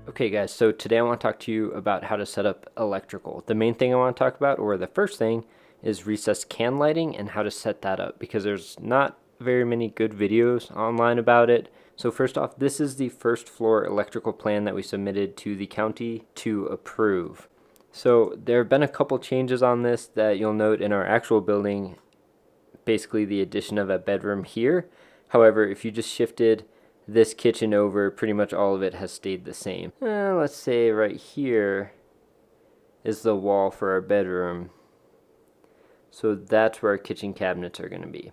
Okay guys, so today I want to talk to you about how to set up electrical. The main thing I want to talk about, or the first thing, is recessed can lighting and how to set that up, because there's not very many good videos online about it. So first off, this is the first floor electrical plan that we submitted to the county to approve. So there have been a couple changes on this that you'll note in our actual building, basically the addition of a bedroom here. However, if you just shifted this kitchen over, pretty much all of it has stayed the same. Let's say right here is the wall for our bedroom. So that's where our kitchen cabinets are going to be.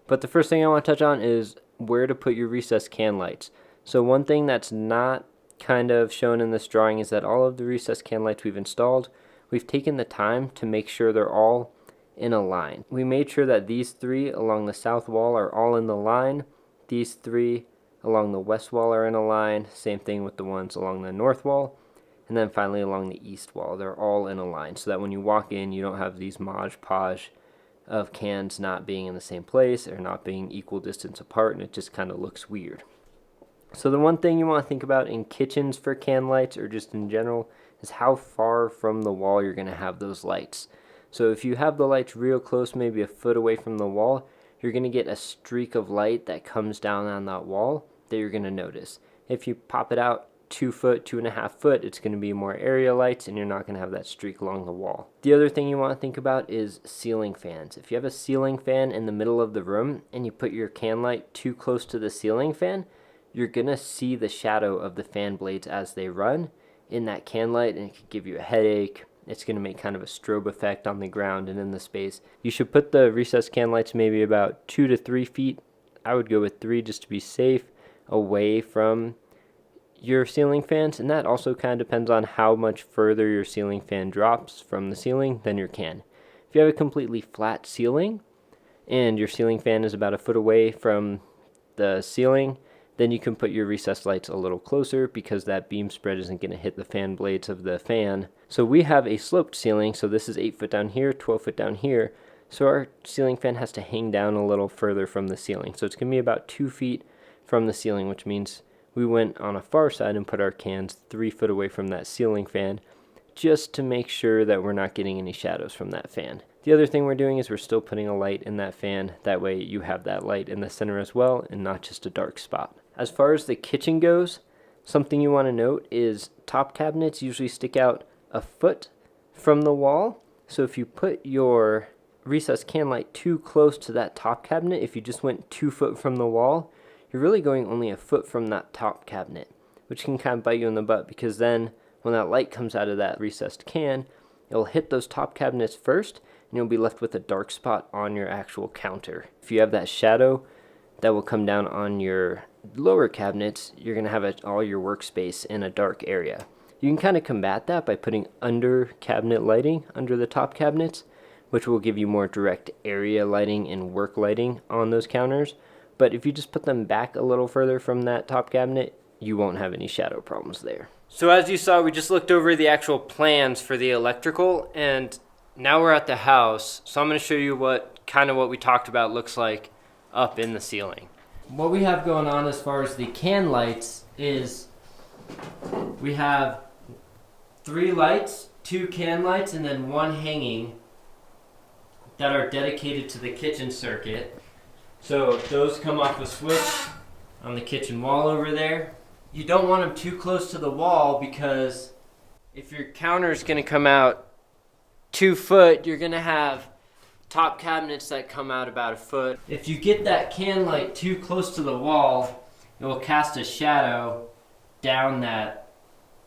But the first thing I want to touch on is where to put your recessed can lights. So one thing that's not kind of shown in this drawing is that all of the recessed can lights we've installed, we've taken the time to make sure they're all in a line. We made sure that these three along the south wall are all in the line. These three along the west wall are in a line. Same thing with the ones along the north wall. And then finally along the east wall, they're all in a line, so that when you walk in, you don't have these modge podge of cans not being in the same place or not being equal distance apart, and it just kind of looks weird. So the one thing you want to think about in kitchens for can lights, or just in general, is how far from the wall you're going to have those lights. So if you have the lights real close, maybe a foot away from the wall, you're going to get a streak of light that comes down on that wall that you're going to notice. If you pop it out 2 foot, 2.5 foot, it's going to be more area lights and you're not going to have that streak along the wall. The other thing you want to think about is ceiling fans. If you have a ceiling fan in the middle of the room and you put your can light too close to the ceiling fan, you're going to see the shadow of the fan blades as they run in that can light, and it could give you a headache. It's going to make kind of a strobe effect on the ground and in the space. You should put the recessed can lights maybe about 2 to 3 feet. I would go with 3 just to be safe, away from your ceiling fans, and that also kind of depends on how much further your ceiling fan drops from the ceiling than your can. If you have a completely flat ceiling and your ceiling fan is about a foot away from the ceiling, then you can put your recessed lights a little closer, because that beam spread isn't going to hit the fan blades of the fan. So we have a sloped ceiling, so this is 8 foot down here, 12 foot down here, so our ceiling fan has to hang down a little further from the ceiling. So it's going to be about 2 feet from the ceiling, which means we went on a far side and put our cans 3 foot away from that ceiling fan, just to make sure that we're not getting any shadows from that fan. The other thing we're doing is we're still putting a light in that fan. That way you have that light in the center as well and not just a dark spot. As far as the kitchen goes, something you want to note is top cabinets usually stick out a foot from the wall. So if you put your recessed can light too close to that top cabinet, if you just went 2 foot from the wall, you're really going only a foot from that top cabinet, which can kind of bite you in the butt, because then when that light comes out of that recessed can, it'll hit those top cabinets first, and you'll be left with a dark spot on your actual counter. If you have that shadow that will come down on your lower cabinets, you're going to have all your workspace in a dark area. You can kind of combat that by putting under cabinet lighting under the top cabinets, which will give you more direct area lighting and work lighting on those counters. But if you just put them back a little further from that top cabinet, you won't have any shadow problems there. So as you saw, we just looked over the actual plans for the electrical, and now we're at the house. So I'm going to show you what we talked about looks like up in the ceiling. What we have going on as far as the can lights is we have 3 lights, 2 can lights, and then 1 hanging that are dedicated to the kitchen circuit. So those come off a switch on the kitchen wall over there. You don't want them too close to the wall, because if your counter is going to come out 2 foot, you're going to have top cabinets that come out about a foot. If you get that can light too close to the wall, it will cast a shadow down that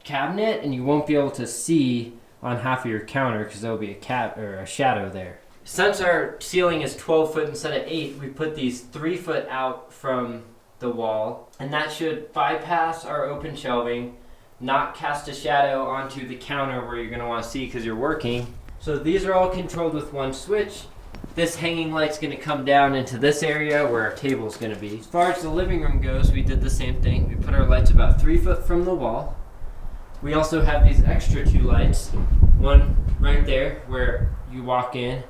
cabinet, and you won't be able to see on half of your counter because there'll be a shadow there. Since our ceiling is 12 foot instead of 8, we put these 3 foot out from the wall, and that should bypass our open shelving, not cast a shadow onto the counter where you're going to want to see because you're working. So these are all controlled with 1 switch. This hanging light's going to come down into this area where our table is going to be. As far as the living room goes, we did the same thing. We put our lights about 3 foot from the wall. We also have these extra 2 lights, one right there where you walk in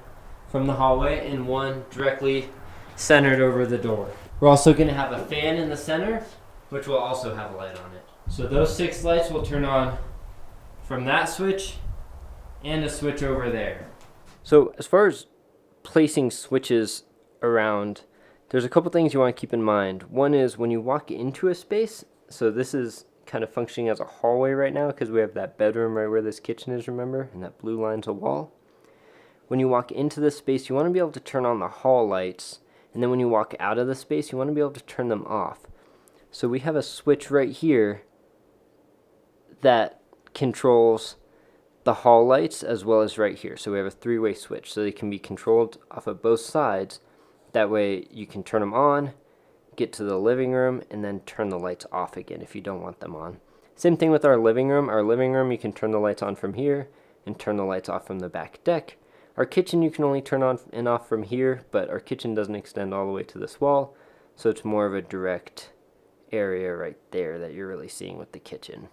from the hallway, and one directly centered over the door. We're also going to have a fan in the center which will also have a light on it. So those 6 lights will turn on from that switch and a switch over there. So as far as placing switches around, there's a couple things you want to keep in mind. One is when you walk into a space, so this is kind of functioning as a hallway right now because we have that bedroom right where this kitchen is, remember? And that blue line's a wall. When you walk into this space, you want to be able to turn on the hall lights, and then when you walk out of the space, you want to be able to turn them off. So we have a switch right here that controls the hall lights as well as right here. So we have a 3-way switch, so they can be controlled off of both sides. That way you can turn them on, get to the living room, and then turn the lights off again if you don't want them on. Same thing with our living room. Our living room, you can turn the lights on from here and turn the lights off from the back deck. Our kitchen you can only turn on and off from here, but our kitchen doesn't extend all the way to this wall, so it's more of a direct area right there that you're really seeing with the kitchen.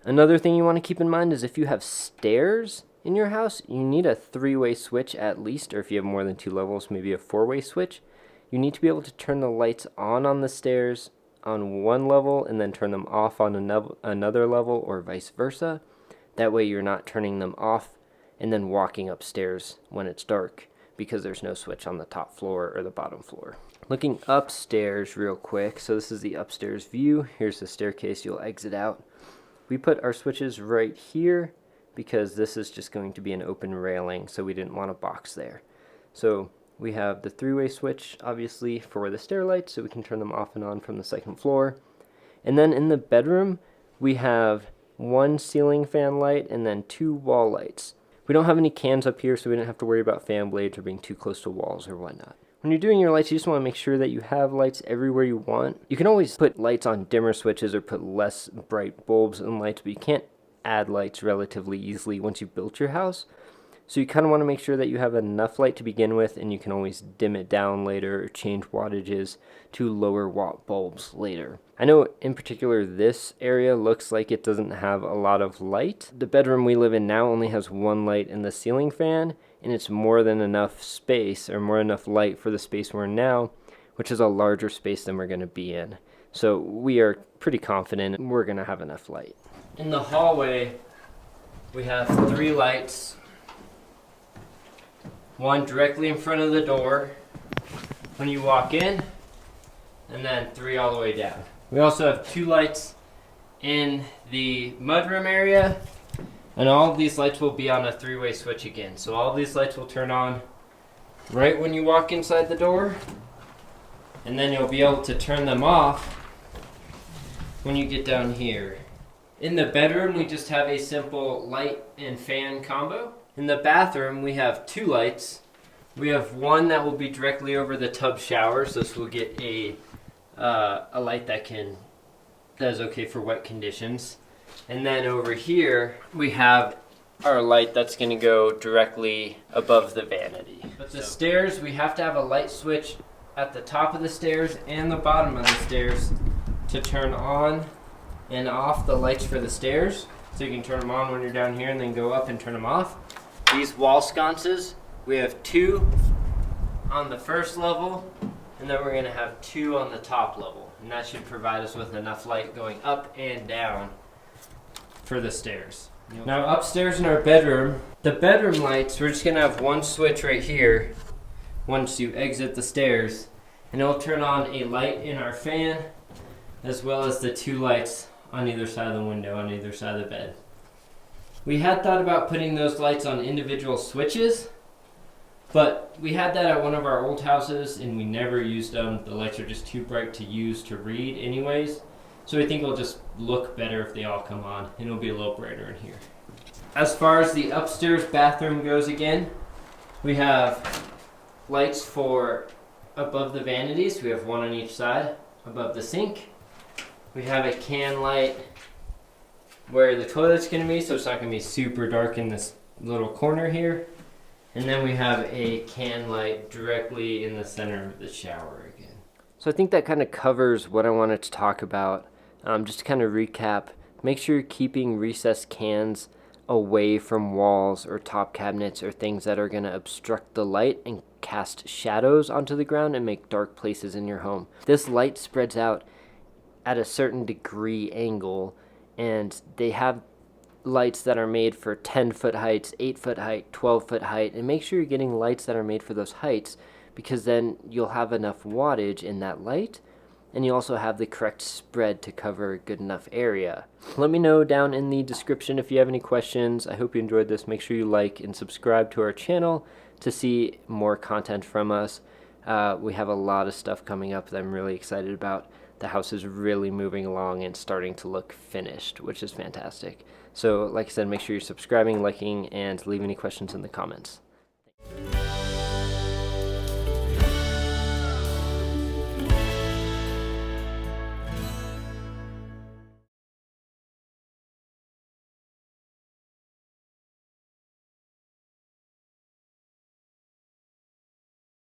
Another thing you want to keep in mind is if you have stairs in your house, you need a 3-way switch at least, or if you have more than 2 levels, maybe a 4-way switch. You need to be able to turn the lights on the stairs on one level and then turn them off on another level, or vice versa. That way you're not turning them off and then walking upstairs when it's dark because there's no switch on the top floor or the bottom floor. Looking upstairs real quick, so this is the upstairs view. Here's the staircase you'll exit out. We put our switches right here because this is just going to be an open railing, so we didn't want a box there. So we have the 3-way switch, obviously, for the stair lights, so we can turn them off and on from the 2nd floor. And then in the bedroom, we have 1 ceiling fan light and then 2 wall lights. We don't have any cans up here, so we didn't have to worry about fan blades or being too close to walls or whatnot. When you're doing your lights, you just want to make sure that you have lights everywhere you want. You can always put lights on dimmer switches or put less bright bulbs and lights, but you can't add lights relatively easily once you've built your house. So you kind of want to make sure that you have enough light to begin with, and you can always dim it down later or change wattages to lower watt bulbs later. I know in particular this area looks like it doesn't have a lot of light. The bedroom we live in now only has 1 light in the ceiling fan, and it's more than enough space or more enough light for the space we're in now, which is a larger space than we're going to be in. So we are pretty confident we're going to have enough light. In the hallway, we have 3 lights. 1 directly in front of the door when you walk in, and then 3 all the way down. We also have 2 lights in the mudroom area, and all of these lights will be on a 3-way switch again. So all of these lights will turn on right when you walk inside the door, and then you'll be able to turn them off when you get down here. In the bedroom, we just have a simple light and fan combo. In the bathroom, we have 2 lights. We have 1 that will be directly over the tub shower, so this will get a light that is okay for wet conditions. And then over here, we have our light that's going to go directly above the vanity. But the stairs, we have to have a light switch at the top of the stairs and the bottom of the stairs to turn on and off the lights for the stairs. So you can turn them on when you're down here and then go up and turn them off. These wall sconces, we have 2 on the 1st level, and then we're going to have 2 on the top level. And that should provide us with enough light going up and down for the stairs. Now upstairs in our bedroom, the bedroom lights, we're just going to have 1 switch right here once you exit the stairs, and it'll turn on a light in our fan as well as the 2 lights on either side of the window, on either side of the bed. We had thought about putting those lights on individual switches, but we had that at one of our old houses and we never used them. The lights are just too bright to use to read anyways, so I think it'll just look better if they all come on, and it'll be a little brighter in here. As far as the upstairs bathroom goes again, we have lights for above the vanities. We have 1 on each side above the sink. We have a can light where the toilet's going to be, so it's not going to be super dark in this little corner here. And then we have a can light directly in the center of the shower again. So I think that kind of covers what I wanted to talk about. Just to kind of recap, make sure you're keeping recessed cans away from walls or top cabinets or things that are going to obstruct the light and cast shadows onto the ground and make dark places in your home. This light spreads out at a certain degree angle, and they have lights that are made for 10-foot heights, 8-foot height, 12-foot height, and make sure you're getting lights that are made for those heights, because then you'll have enough wattage in that light, and you also have the correct spread to cover a good enough area. Let me know down in the description if you have any questions. I hope you enjoyed this. Make sure you like and subscribe to our channel to see more content from us. We have a lot of stuff coming up that I'm really excited about. The house is really moving along and starting to look finished, which is fantastic. So like I said, make sure you're subscribing, liking, and leave any questions in the comments.